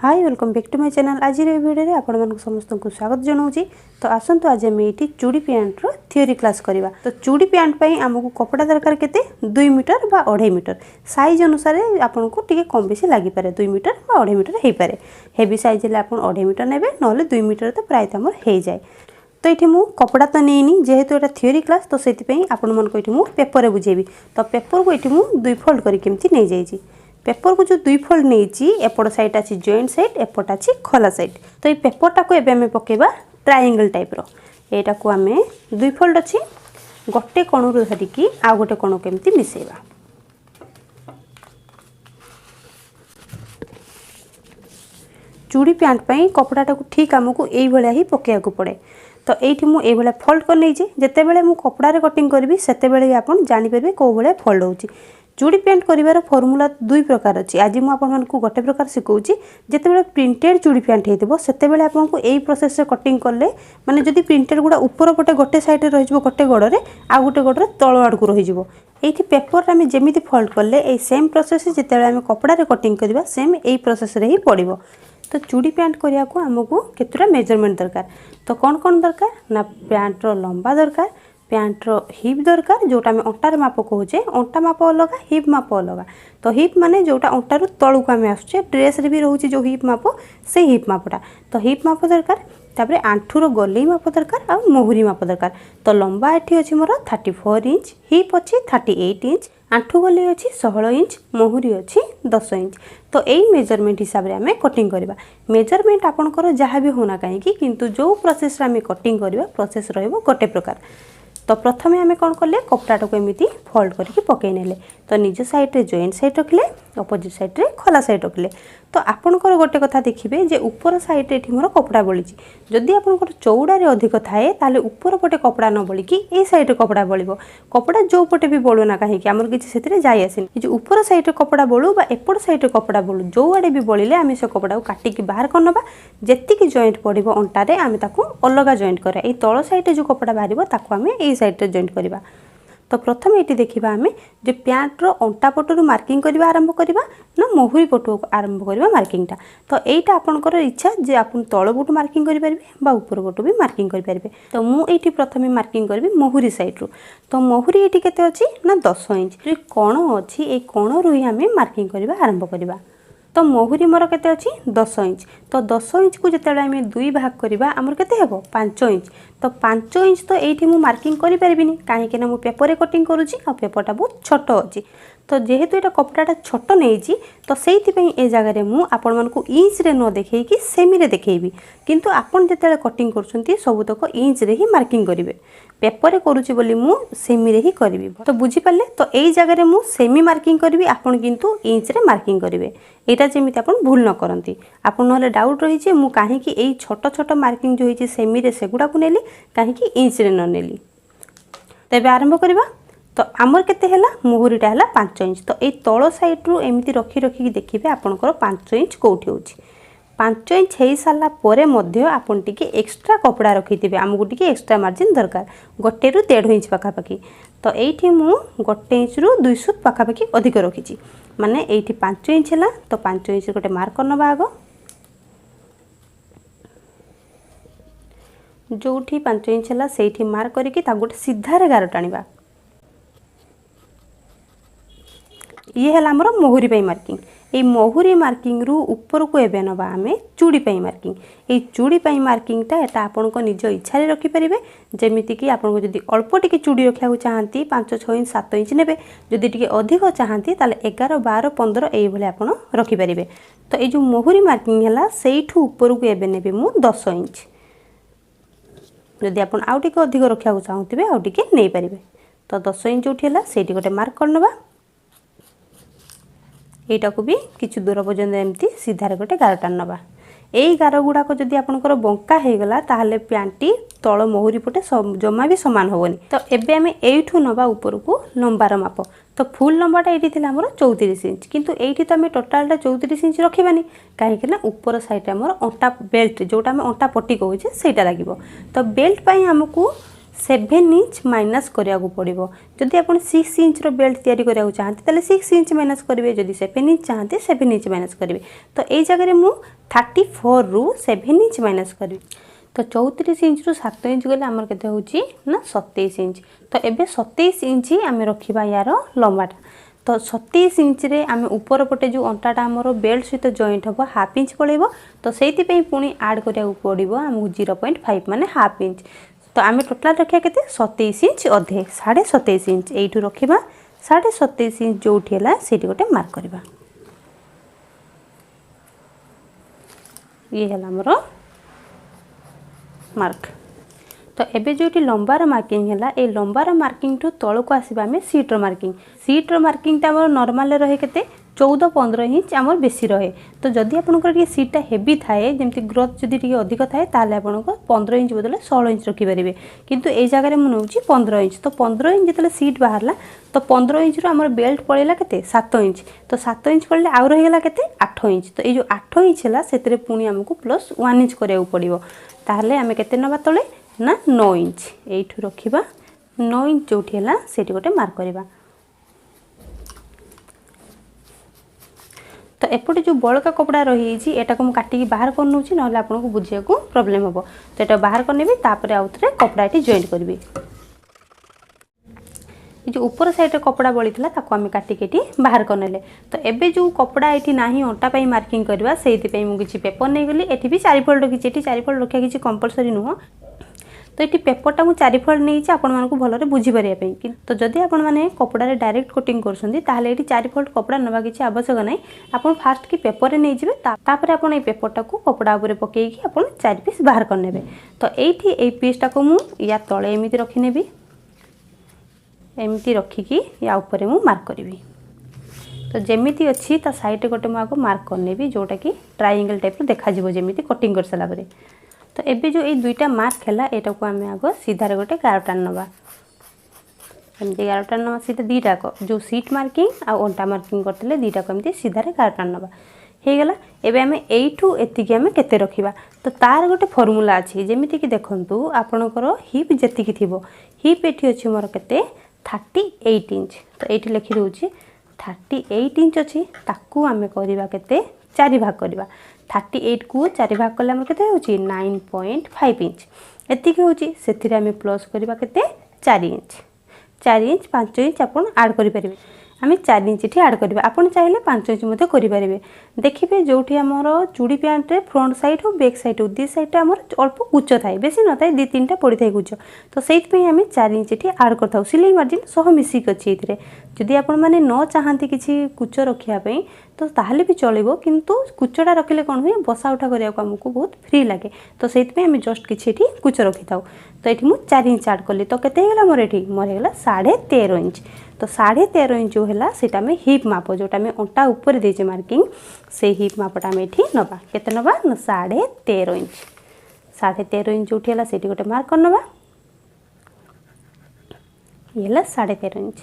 Hi welcome back to my channel. आज video रे आपण मन समस्त को स्वागत जनाऊँगी। तो आसतु आज आम ये चूड़ी पैंट थ्योरी क्लास करवा। तो चूड़ी पैंट पर आमको कपड़ा दरकार के 2 मीटर बा 2.5 मीटर साइज अनुसार आपन को टिके कम बेसी लगी पारे 2 मीटर बा 2.5 मीटर हो पारे। हेवी साइज ले आपन 2.5 मीटर नेबे नले 2 मीटर तो प्राय तमर हो जाए। तो ये मु कपड़ा तो नहीं जेहेतु एटा थ्योरी क्लास तो से आपण मन को ये पेपर बुझेबी। तो पेपर को ये मु 2 फोल्ड करके नहीं जाइए। पेपर को जो 2 फोल्ड नहीं एपट साइड अच्छी जॉइंट साइड एपट अच्छी खोला साइड। तो ये पेपरटा को एबे पकेबा ट्रायंगल टाइप रो। एटा को आम 2 फोल्ड अच्छी गोटे कणु धरिकी आ गोटे कणु केमती मिसेबा। चूड़ी पैंट पई कपड़ाटा को ठीक आमको यही भाया ही पकेया को पड़े। तो ये मुझे भाया फोल्ड कर नहीं जिते बड़े मु कपड़े कटिंग करी से आप जानीपर कौ भाया फोल्ड होची। चूड़ी पैंट कर फर्मूला 2 प्रकार अच्छी। आज मुझे गोटे प्रकार शिखाऊँगी। जिते प्रिंटेड चूड़ी पैंट होती से आपको यही प्रोसेस कटिंग कले माने जदि प्रिंटेड गुड़ा ऊपर पटे गोटे साइड रही गोटे गोड़े आ गोटे गोड़े तल आड़ को रही ये पेपर आम जमी फोल्ड कले ये सेम प्रोसेस जिते आम कपड़े कटिंग करवा सेम यही प्रोसेस ही पड़ो। तो चूड़ी पैंट करिया को आमको केतुरा मेजरमेंट दरकार। तो कौन कौन दरकार ना पैंट्र लंबा दरकार, पैंट्र हिप दरकार जोटा आम अंटार माप कहे अंटा माप अलग हिप माप अलग। तो हिप माने जोटा अंटारू तलू को आम आसुचे ड्रेस रे भी रोचे जो हिप माप से हिप मापटा। तो हिप माप दरकार तापरे आंठूर गलई माप दरकार आ मोहरी माप दरकार। तो लंबा एठी अछि मोर 34 इंच, हिप अछि 38 इंच, आंठू गलई अछि 16 इंच, मोहरी अछि 10 इंच। तो यही मेजरमेंट हिसाब से आम कटिंग करवा। मेजरमेंट आपंकर जहाँ भी होना कहीं किंतु जो प्रोसेस आम कटिंग करवा प्रोसेस रहिबो गोटे प्रकार। तो प्रथमे आम कौन कले कपड़ाटा को एमती फोल्ड करके पकई नेले। तो निज साइड रे जॉइंट साइड रखिले अपोजिट साइड रे खोला साइड रखिले। तो आपणकर गोटे कथा देखिए जे ऊपर साइड रे मोर कपड़ा बड़ी जदि आपंकर चौड़ारे अधिक थाए ताले ऊपर पटे कपड़ा न बड़ी ए साइड रे कपड़ा बड़ो। कपड़ा जो पटे भी बड़ू ना कहीं आमर किसी से जाए आसेनी। जो ऊपर साइड रे कपड़ा बड़ू बा एपट साइड रे कपड़ा बड़ू जो आड़े भी बड़िले आम से कपड़ा को काटिकी बाहर करनबा। जेतिकी जॉइंट पड़ो अंटारे आम ताकू अलग जॉइंट करा। ये तल साइड रे जो कपड़ा बाहर ताकू आम ए साइड रे जॉइंट करवा। तो प्रथम ये देखा आम जो पैंट्र अंटा पटू मार्किंग करवा आरंभ करवा ना मोहरी पटू आरंभ करवा मार्किंगटा। तो यहीटा आपंकर इच्छा जे आप तल पटू मार्किंग करेंगे बा ऊपर पटू भी मार्किंग करेंगे। तो मुझे प्रथम मार्किंग करी मोहरी साइड रू। तो मोहरी ये केते अच्छी ना 10 इंच जो कण अच्छी ये कण रू ही आम मार्किंग करवा आरंभ करवा। तो मोहरी मोर केते अच्छी 10 इंच। तो 10 इंच को जिते आम 2 भाग करवा आमर केते हेबो 5 इंच। तो 5 इंच तो ये मु मार्किंग करि परिबिनी कहीं ना मु पेपर कटिंग करुँची आ पेपरटा बहुत छोट अच्छी। तो जेहेतु ये कपड़ाटा छोट नहीं तो से ए जगह मु आपण मानकु इंच रे न देखैकी सेमी रे देखैबी। किंतु आपण जेते कटिंग करछंती सबुतक इंच रे ही मार्किंग करिवे। पेपर करुँची बोली मु सेमी रे ही करिवि। तो बुझी पाले। तो यही जगह मु सेमी मार्किंग करिवि आपण किंतु इंच रे मार्किंग करिवे। एटा जेमिति आपण भूल न करंती। आपण नहले डाउट रही जे मु काहे कि एई छोट छोट मार्किंग जो होईची सेमी रे सेगुडा को नेली काहे कि इंच रे न नेली। तेबे आरंभ करबा। तो आमर केते हैला मोहरीटा हैला 5 इंच। तो ए तळ साइड रू एमिति रखी रखी देखिबे आपनकर 5 इंच कोठी होची। 5 इंच हो सारा पर आपन टिके एक्स्ट्रा कपड़ा रखिथे आमको टिके एक्स्ट्रा मार्जिन दरकार गोटे रु 1.5 इंच पाखापाखि। तो ये मु 1 इंच रु 2 सूत पाखापाखि अधिक रखी माने ये 5 इंच है। तो 5 इंच गोटे मार्क करनबा आग जो 5 इंच है से मार्क करके गोटे सीधारे गार टाणिबा। ये है आमर मोहरी पाई मार्किंग। ये मोहरी मार्किंग रु ऊपर को एबे नबा आमे चूड़ी पाई मार्किंग। ये चूड़ी पाई मार्किंगटा एटा आपन को निज इच्छा रे रखि परिबे। जेमिति कि आपन को जदि अल्प टिके चूड़ी रखिया को चाहंती 5-6 इंच 7 इंच नेबे। जदि टिके अधिक चाहंती ताले 11 12 15 एई भले आपन रखि परिबे। तो ये जो मोहरी मार्किंग हैला सेइठु ऊपर को एबे नेबे मु 10 इंच। जदि आपन आउ टिके अधिक रखिया को चाहंतीबे आउ टिके नै परिबे। तो 10 इंच उठिला सेठी गोटे मार्क करनबा। एटा को भी किछु दूर पर्यंत एमती सीधारे गोटे गार टान नबा। यही गार गुड़ाक जदि आपनकर बंका हो गला ताहले पैंटी तल मोहरी पटे जमा भी सामान होबनी। तो एबे आमे एठू नबा ऊपर को लंबार माप। तो फुल लंबाटा ये थिला हमर 34 इंच किंतु एठी तो आमे टोटालटा 34 इंच रखिबानी काहे ना ऊपर साइड हमर अंटा बेल्ट जोटा आमे अंटा पट्टी कहूचे सेटा लागिवो। तो बेल्ट पई हमकु 7 इंच माइनस करिया पड़ो। जदि आप 6 इंच बेल्ट तैयारी करिया चाहते ताले 6 इंच माइनस करेंगे, जदि 7 इंच चाहते 7 इंच माइनस करेंगे। तो यही जगह मु 34 रु 7 इंच माइनस करी। तो 34 इंच रु 7 इंच गले आमर केते होची ना 27 इंच। तो एबे 27 इंच आम रखिबा यार लंबाटा। तो 27 इंच रे आम ऊपर पटे जो अंटाटा आमर बेल्ट सहित जॉइंट हम हाफ इंच पड़ेबो। तो सेति पे पुणी ऐड करिया पड़िबो आमको 0.5 माने हाफ इंच। तो आम टोटाल रखिया केते 27 इंच अधे 27.5 इंच एठू रखिबा 27.5 इंच जोठी हला सेठी गोटे मार्क करबा। ये हला हमरो मार्क। तो एबे जोटी लंबार मार्किंग है ए लंबार मार्किंग ठू तल को आसवा आम सीट्र मार्किंग। सीट्र मार्किंग टा आम नॉर्मल रहे केते 14-15 इंच आमर बेसी रहे। तो जदि आपनकर सीटा हेवी थाए जमती ग्रोथ जदि टिके अधिक थाए ताले आपनको 15 इंच बदले 16 इंच रखि परिबे। किंतु ए जगह मु नउची 15 इंच। तो 15 इंच जतले सीट बाहरला तो 15 इंच रो आमर बेल्ट पड़ेला केते 7 इंच। तो 7 इंच पड़ले आउ रहिगला केते 8 इंच। तो ए जो 8 इंच हला सेतरे पुनी हमको प्लस 1 इंच करिया पड़िबो। ताहले आमे केते नबा तले ना 9 इंच एठू रखिबा 9 इंच जोठी हला सेठी गोटे मार्क करबा। तो एपटे जो बड़का कपड़ा रही एटा को काटिकी बाहर कर नउची नहले आपनको बुझिया को प्रॉब्लम हो। तो एटा बाहर कर नेबी तापर आउथरे कपड़ा एटी जॉइंट करबी। जो ऊपर साइड कपड़ा बळीथला ताको आमे काटिकेटी बाहर कर नेले। तो एबे जो कपड़ा एटी नाही अंटा पई मार्किंग करबा सेति पई मु किछि पेपर नै गली। एटी भी 4 फोल्ड किछि एटी 4 फोल्ड रखिया किछि कंपलसरी नुह। तो ये पेपरटा मुझे 4 फोल्ड नहीं आपण मानक भलरे बुझीपारे। तो जदि आपण माने कपड़ा डायरेक्ट कटिंग करछंती ताहले एटी 4 फोल्ड कपड़ा नबा किछि आवश्यक नै। आपण फास्ट की पेपर नै जिवे तापर आपण ए पेपरटा को कपड़ा ऊपर पकेई की आपण 4 पीस बाहर कर नेबे। तो एठी ए पीसटा को मु या तळे एमिति रखि नेबी एमिति रखी की या ऊपर मु मार्क करबी। तो जेमिति अछि ता साइड गोटे मु आको मार्क कर नेबी जोटा की ट्रायंगल टाइप देखा जिवो जेमिति कटिंग कर सला परे। तो एबे जो ये दुईटा मार्क है एटा को आम आग सीधार गोटे गार टान नवा एमती गार टान नवा सीधा दीटा को जो सीट मार्किंग आ अंटा मार्किंग करते दीटा को एमती सीधार गार टान नवा हो गला। एबे आम एठू एतिकी आम केते रखिबा। तो तार गोटे फॉर्मूला अछि जेमिति कि देखंतु आपनकर हिप जेतिकी थिबो हिप एठी अछि मोर केते 38 इंच। तो एठी लिखि दोछि 38 इंच अछि ताकू आम करबा केते 4 भाग करबा। 38 को 4 भाग कले हमर केते होची 9.5 इंच एतिकी होची। सेथिरे आमे प्लस करबा केते 4 इंच 5 इंच आपण ऐड करि परिबे। आमे 4 इंच एठी ऐड करबा। आपण चाहिले 5 इंच मध्ये करि परिबे। देखिबे जोठी हमर चूड़ी पैंट रे फ्रंट साइड हो बैक साइड हो दी साइड हमर अल्प गुच्च थाए बेसी न थाए 2-3 टा पड़ी थाए गुच्च। तो सेइत पे आमे 4 इंच एठी ऐड करथाउ सिलाई मार्जिन सह मिसी कछि एथिरे। जदि आपण माने न चाहंती किछि कुच्च रखिया पई तो ताहले भी चलिबो किंतु कुच्चटा रखिले कोन हुए बसा उठा करिया को हमको बहुत फ्री लागे। तो सेइत पे आमे जस्ट किछि एठी कुच्च रखि थाउ। तो एठी मु 4 इंच ऐड करली तो केते हेला मोर एठी मोर हेला 13.5 इंच। तो 13.5 इंच जो है सेटा में हिप माप जोटा में अंटा ऊपर देजे मार्किंग से हिप मापटा में एठी नबा केते नबा 13.5 इंच 13.5 इंच जोठी हला सेठी गोटे मार्क कर नबा। ये हला 13.5 इंच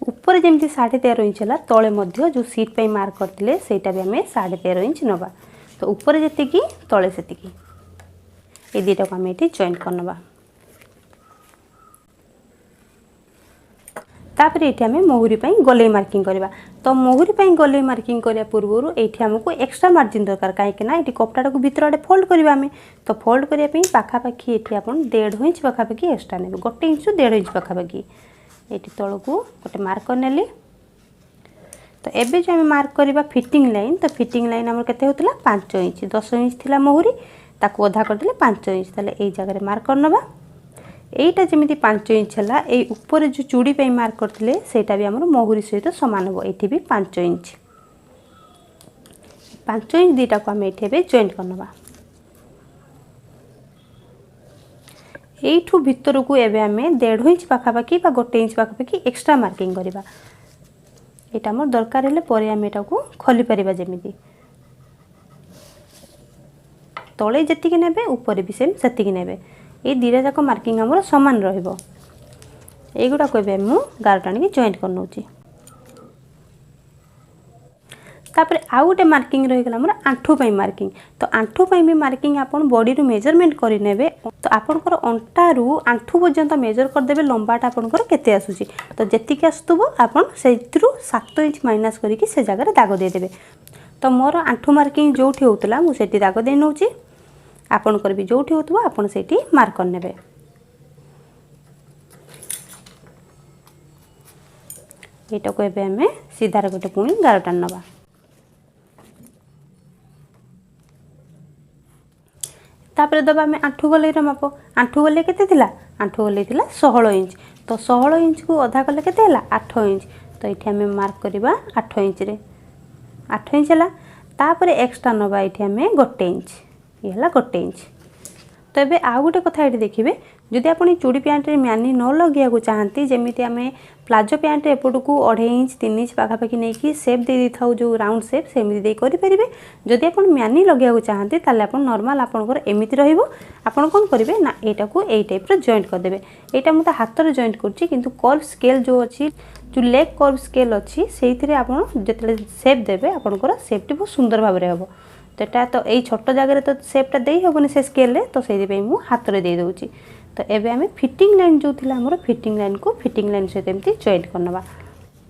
ऊपर जेमती 13.5 इंच हला तळे मध्य जो सीट पे मार्क करथिले सेटा भी हमें 13.5 इंच नबा। तो ऊपर जेति की तळे सेति की ए दीटा को हमें एठी जॉइंट कर नबा। तापर ये आम मोहरी गले मार्किंग करवा। तो मोहरी गले मार्किंग करने पूर्व ये आमको एक्स्ट्रा मार्जिन दरकार कहीं ये कपड़ा को भीतर आड़े फोल्ड करवा आम। तो फोल्ड करने पाखापाखि ये आप 1.5 इंच पाखापाखि एक्स्ट्रा ने 1 इंच 1.5 इंच पाखापाखि ये तल को गोटे मार्क कर नेली। तो एबे जो आम मार्क करवा फिटिंग लाइन तो फिटिंग लाइन आम के होता 5 इंच 10 इंच थी मोहरी ताकू अधा करदे 5 इंच ताले ये जगह मार्क करनवा। एटा जमी 5 इंच है ये ऊपर जो चूड़ी पे मार्क करते सेटा भी आमर मोहरी सहित सामान हम ये भी 5 इंच 5 इंच दीटा को आम ये जॉइंट करनवा। एठू भीतर को एबे आमे 1.5 इंच पाखापाखि 1 इंच पाखापाखि एक्स्ट्रा मार्किंग करवा। एटा आमर दरकार हेले परे आमे एटा को खोली परिबा जेमिति तळे जेतिकी नेबे ऊपर भी सेम सेतिकी नेबे ये दीटा जाक मार्किंग आमर सामान रहिबो। एगुडा को एबे मु गार टाणी जॉइंट कर नउची। तापर आउ गोटे मार्किंग रहीगला मोर आंठू पाई मार्किंग। तो आंठू पाई भी मार्किंग आपन बॉडी रू मेजरमेंट करि नेबे। तो आपनकर अंटा रू आंठू पर्यंत मेजर कर देबे लंबाटा आपनकर केते आसुची। तो जेतिके आस्तुबो आपन सेतिरु 7 इंच माइनस करिकि से जगह रे दाग दे देबे। तो मोर आंठू मार्किंग जोठी होतला मु सेति दाग दे नउची। आपनकर भी जोठी होतबो आपन सेति मार्क कर नेबे। एटा को एबे हमें सीधा गोटे पुणी गारटा नबा। तापर दबा हमें आंठू गले माप। आंठू गले केते थिला? आंठू गले थिला 16 इंच। तो 16 इंच को अधा कले केते हला? 8 इंच। तो एठी हमें मार्क करबा 8 इंच रे। 8 इंच हला। तापर एक्स्ट्रा नबा एठी हमें 1 इंच। ये हला 1 इंच। तो एबे आ गोटे कथा एठी देखिबे, जदि आपण चूड़ी पैंट रे म्यानी न लगिया को चाहंती, जेमिति आमे प्लाजो पैंट रे एपटू को 2.5 इंच 3 इंच पाखापाखि नहीं कि शेप दे दी थाउ जो राउंड शेप सेमिति दे करि परिबे। जदि आपण म्यानी लगिया को चाहंती ताले आपण नॉर्मल आपनकर एमिति रहिबो। आपण कोन करिवे ना एटा को एई टाइप रो जॉइंट कर देबे। एटा मते हाथ रे जॉइंट करछि, किंतु कर्व स्केल जो अछि, जो लेग कर्व स्केल अछि, सेइथिरे आपण जेतले शेप देबे आपनकर शेपटी बहुत सुंदर भाबरे हबो। तेटा तो एई छोटो जगह रे तो शेपटा देई हबोनी से स्केल रे, तो सेइ पे मु हाथ रे दे दोछि। तो एबे हमें फिटिंग लाइन जो थिला हमर फिटिंग लाइन को फिटिंग लाइन से एमती जॉइंट करनबा।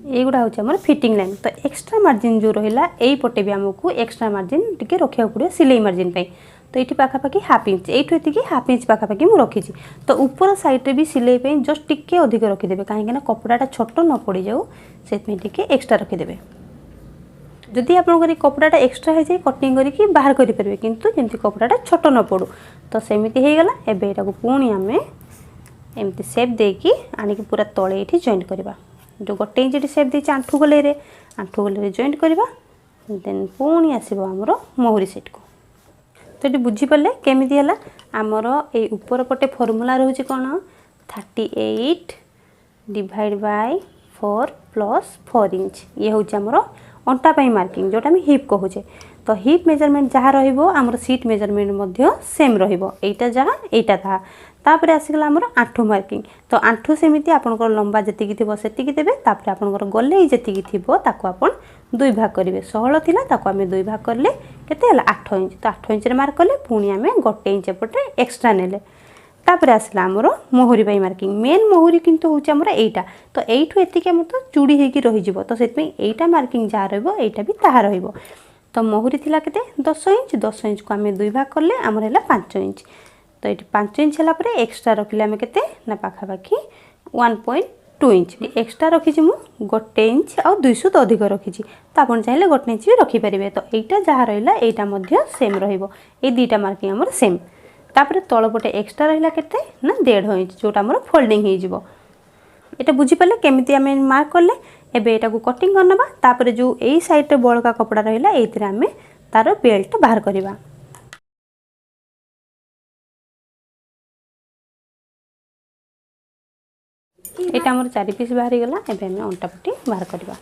एगुडा होछि हमर फिटिंग लाइन। तो एक्स्ट्रा मार्जिन जो रहिला एई पटे भी हमकु एक्स्ट्रा मार्जिन टिके रखिया पड़ियो सिलाई मार्जिन पे। तो एठी पाखापाखि हाफ इंच, एठु एतिकी हाफ इंच पाखापाखि मु रखिछि। तो ऊपर साइड रे भी सिलाई पे जस्ट टिके अधिक रखि देबे, काहे कि ना कपड़ाटा छोटो न पड़ी जाऊ, सेत में टिके एक्स्ट्रा रखि देबे। जदि आपनकर कपड़ाटा एक्स्ट्रा हो जाए कटिंग करके बाहर करि परबे, किंतु जेमति कपड़ाटा छोटो न पड़ू। तो सेमिति हे गला। एबे एटा को पुणी हमें एमती शेप देकी आनी कि पूरा तळे एठी जॉइंट करबा। जो 1 इंच शेप दे आंठू गले रे जॉइंट करबा। देन पुणी आसीबो हमरो मोहरी सेट को। तो एटी बुझी पले केमिति हला हमरो ए ऊपर पटे फार्मूला रहउची कोन 38 डिवाइड बाय 4 प्लस 4 इंच। ये होची हमरो अंटा पाई मार्किंग, जोटा में हिप कहूचे। तो हिप मेजरमेंट जहाँ रहिबो हमर सीट मेजरमेंट मध्य सेम रहिबो। एटा जहाँ एटा था। तापर आसीगला हमर आंठू मार्किंग। तो आंठू सेमिति आपनकर लंबा जतिकी थिबो सेतिकी देबे। तापर आपनकर गले जतिकी थिबो ताको आपन 2 भाग करिवे। 16 थिला ताको हमें 2 भाग करले केते हला 8 इंच। तो 8 इंच रे मार्क करले पुणी हमें 1 इंच एपटे एक्स्ट्रा नेले। तापर आसला हमर मोहरी पाई मार्किंग। मेन मोहरी किंतु होची हमर एटा। तो एठु एतिके हम तो चूड़ी हेकी रहि जिवो। तो सेत में एटा मार्किंग जा रहइबो, एटा भी ताहा रहइबो। तो मोहरी थिला केते 10 इंच। 10 इंच को हमें 2 भाग करले हमर हला 5 इंच। तो एटी 5 इंच हला परे एक्स्ट्रा रखिले हमें केते ना पाखापाखि 1.2 इंच एक्स्ट्रा रखिछि मु 1 इंच और 200 तो अधिक रखिछि। तो आपण चाहिले 1 इंच भी रखि परिबे। तो एटा जहा रहिला एटा मध्य सेम रहिबो। ए दीटा मार्किंग हमर सेम। तापर तळपटे एक्स्ट्रा रहिला केते ना 1.5 इंच, जोटा हमर फोल्डिंग हे जिवो। एटा बुझी पले केमिति हमें मार्क करले। एबे एटा को कटिंग करनबा। तापर जो एई साइड रे बळका कपड़ा रहिला एथिरे हमें तार बेल्ट बाहर करबा। एटा हमर 4 पीस बाहरी गला। एबे हमें अंटा पट्टी बाहर करबा।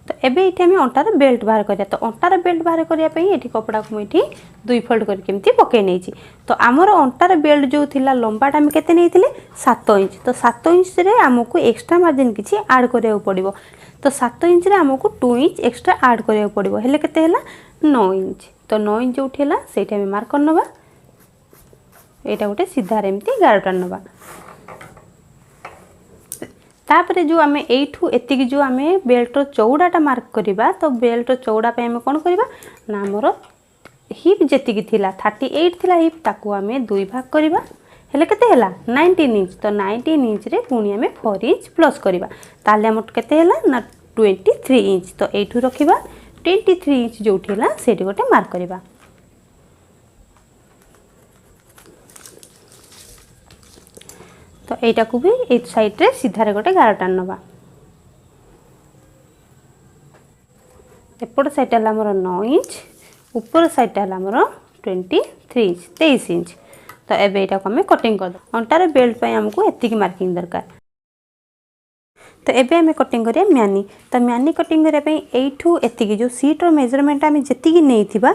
तो एबे इथे हमें अंटार बेल्ट बाहर करिया। तो अंटार बेल्ट बाहर करिया पई एठी कपड़ा को एठी 2 फोल्ड कर केमती पके नेछि। तो हमर अंटार बेल्ट जो थिला लंबाटा हम केते नेथिले 7 इंच। तो 7 इंच रे हमकु एक्स्ट्रा मार्जिन किछि ऐड करिया पड़िबो। तो 7 इंच रे हमकु 2 इंच एक्स्ट्रा ऐड करिया पड़िबो। हेले केते हैला 9 इंच। तो 9 इंच जो उठेला सेटा हम मार्क करनबा। एटा गोटे सीधा रे एमती गारटा नबा। तापरे जो आमे एठू एतिकी जो आमे बेल्ट रो चौड़ाटा मार्क करिबा। तो बेल्ट रो चौड़ा पे आमे कोन करिबा ना हमरो हिप जेतिकी थिला 38 थिला हिप ताको आमे 2 भाग करिबा। हेले केते हैला 19 इंच। तो 19 इंच रे पुणी आमे 4 इंच प्लस करिबा। ताले हम केते हैला ना 23 इंच। तो एठू रखिबा 23 इंच जोठी हैला सेठी गोटे मार्क करिबा। तो एटा को भी ए साइड रे सीधा रे गोटे गारटा नबा। एपट साइड हला हमर 9 इंच, ऊपर साइड हला हमर 23 इंच 23 इंच। तो एबे एटा को हमें कटिंग कर दो। अंटार बेल्ट पे हमको एतिकी मार्किंग दरकार। तो एबे हमें कटिंग करिया म्यानी। तो म्यानी कटिंग करिया पई एठू एतिकी जो सीट रो मेजरमेंट हमें जेतिकी नेइथिबा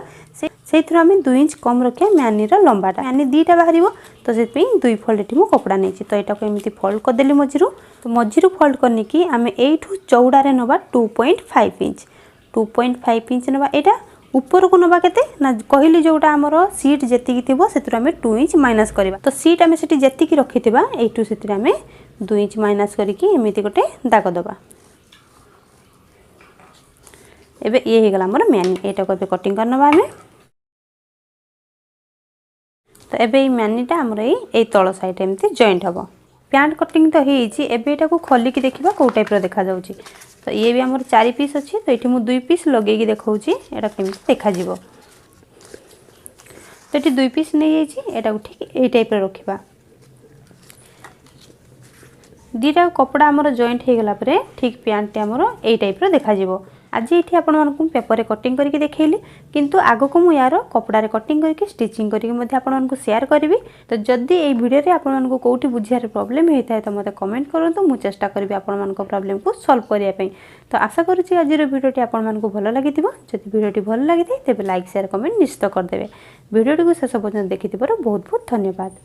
सेइथरो हमें 2 इंच कम रखिया म्यानी रो लंबाटा। म्यानी दीटा बाहरिबो। तो सेत पई 2 फोल्ड एठी मु कपड़ा नेछि। तो एटा को एमिति फोल्ड कर देली मझिरु। तो मझिरु फोल्ड करनी कि हमें एठू चौड़ा रे नबा 2.5 इंच। 2.5 इंच नवा एटा ऊपर को नवा केते ना कहली जोटा हमर सीट जेतिकी थिबो सेतुर हमें 2 इंच माइनस करबा तो सीट हमें सेठी जेतिकी रखिथिबा एटू सेतुर हमें 2 इंच माइनस करिकी एमिति गोटे दाग दबा एबे ये हे गला हमर मैनी एटा को कटिंग करनबा हमें तो एबे ई मैनीटा हमर ए तळ साइड एमती जॉइंट हबो पैंट कटिंग तो हेची एबे एटा को खोली की देखिबा को टाइप रो देखा जाउची तो ये भी हमर 4 पीस अछि तो एठी मु 2 पीस लगे की देखौची एटा केमती देखा जिवो तो एठी 2 पीस नै हेची एटा को ठीक ए टाइप रो रखिबा दीटा कपड़ा हमर जॉइंट हे गला परे ठीक पैंट ते हमर ए टाइप रो देखा जिवो आज ये आपण मानकु पेपर रे कटिंग करके देखैली किंतु आगो को मु यार कपड़ा रे कटिंग करके स्टिचिंग करके मध्ये आपण मानकु शेयर करबी तो जदी ए वीडियो रे आपण मानकु कोठी बुझिया रे प्रॉब्लम हेताय तो मते कमेंट करंतु मु चेष्टा करबी आपण मानको प्रॉब्लम को सॉल्व करिया पई तो आशा करूची आज रो वीडियो टी आपण मानको भलो लागिथिबो जदी वीडियो टी भलो लागिथै तेबे लाइक शेयर कमेंट निश्चित कर देबे वीडियो टी को शेष पर्यंत देखिथिबार बहुत बहुत धन्यवाद।